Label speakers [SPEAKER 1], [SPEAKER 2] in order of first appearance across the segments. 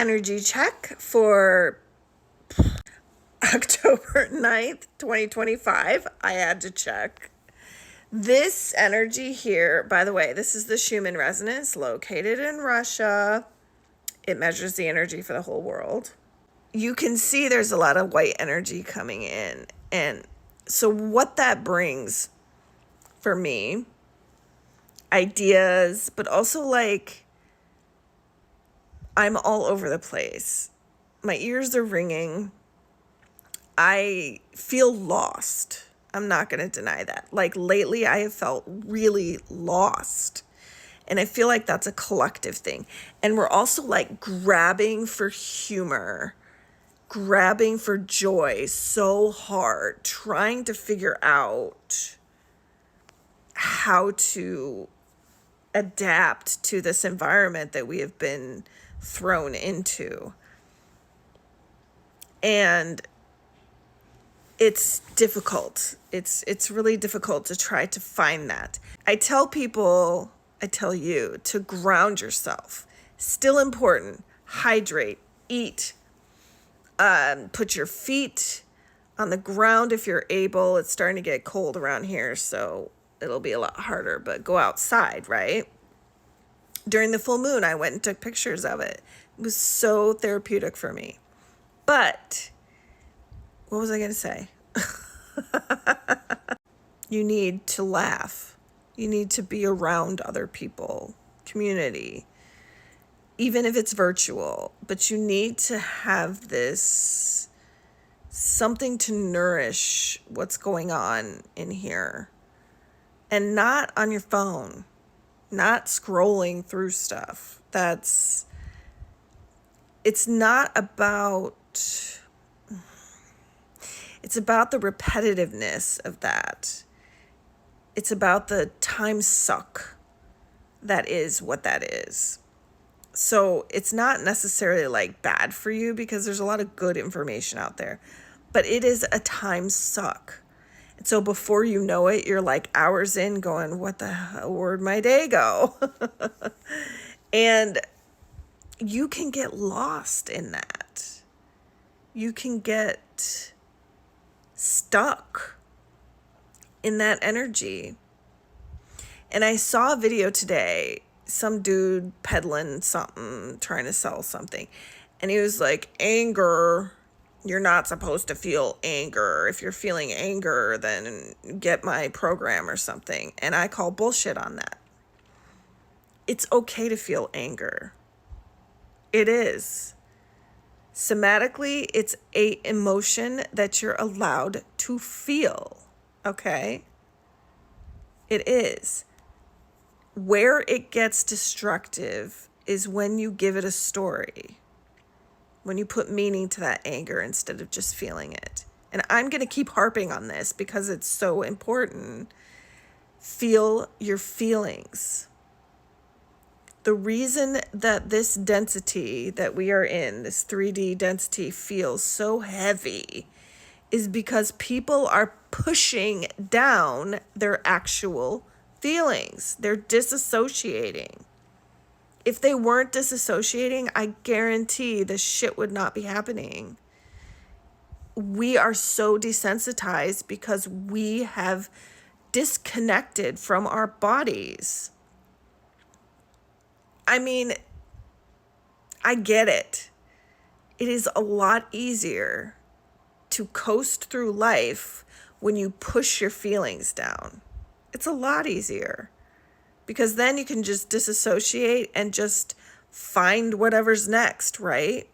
[SPEAKER 1] energy check for October 9th, 2025. I had to check. This energy here, by the way, this is the Schumann resonance located in Russia. It measures the energy for the whole world. You can see there's a lot of white energy coming in. And so what that brings for me, ideas, but also like I'm all over the place. My ears are ringing. I feel lost. I'm not going to deny that. Like lately, I have felt really lost. And I feel like that's a collective thing. And we're also like grabbing for humor, grabbing for joy so hard, trying to figure out how to adapt to this environment that we have been thrown into. And it's difficult. It's really difficult to try to find that. I tell you to ground yourself. Still important. Hydrate, eat, put your feet on the ground if you're able. It's starting to get cold around here, so it'll be a lot harder, but go outside, right? During the full moon, I went and took pictures of it. It was so therapeutic for me. But what was I going to say? You need to laugh. You need to be around other people, community, even if it's virtual. But you need to have this something to nourish what's going on in here. And not on your phone, not scrolling through stuff. It's not about... It's about the repetitiveness of that. It's about the time suck. That is what that is. So it's not necessarily like bad for you because there's a lot of good information out there, but it is a time suck. And so before you know it, you're like hours in going, what the hell, where'd my day go? And you can get lost in that. You can get stuck in that energy. And I saw a video today, some dude peddling something, trying to sell something. And he was like, anger, you're not supposed to feel anger. If you're feeling anger, then get my program or something. And I call bullshit on that. It's okay to feel anger. It is. Somatically, it's an emotion that you're allowed to feel, okay? It is. Where it gets destructive is when you give it a story, when you put meaning to that anger instead of just feeling it. And I'm going to keep harping on this because it's so important. Feel your feelings. The reason that this density that we are in, this 3D density, feels so heavy is because people are pushing down their actual feelings. They're disassociating. If they weren't disassociating, I guarantee this shit would not be happening. We are so desensitized because we have disconnected from our bodies. I mean, I get it. It is a lot easier to coast through life when you push your feelings down. It's a lot easier because then you can just disassociate and just find whatever's next, right?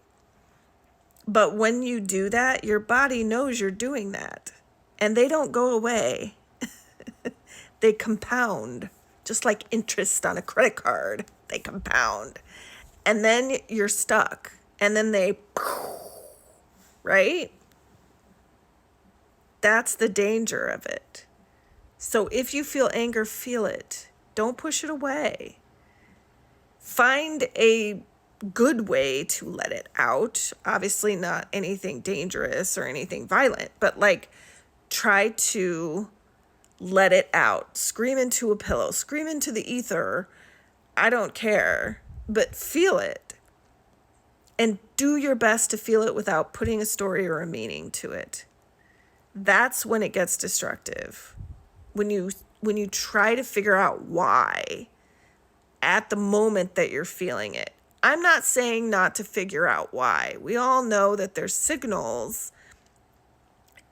[SPEAKER 1] But when you do that, your body knows you're doing that and they don't go away. They compound, just like interest on a credit card. They compound. And then you're stuck. And then they, right? That's the danger of it. So if you feel anger, feel it. Don't push it away. Find a good way to let it out. Obviously not anything dangerous or anything violent, but like try to let it out. Scream into a pillow, scream into the ether. I don't care, but feel it. and do your best to feel it without putting a story or a meaning to it. That's when it gets destructive. When you try to figure out why at the moment that you're feeling it. I'm not saying not to figure out why. We all know that there's signals.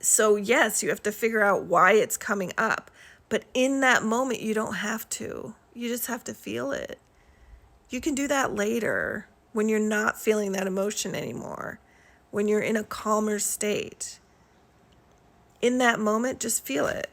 [SPEAKER 1] So yes, you have to figure out why it's coming up. But in that moment, you don't have to. You just have to feel it. You can do that later when you're not feeling that emotion anymore, when you're in a calmer state. In that moment, just feel it.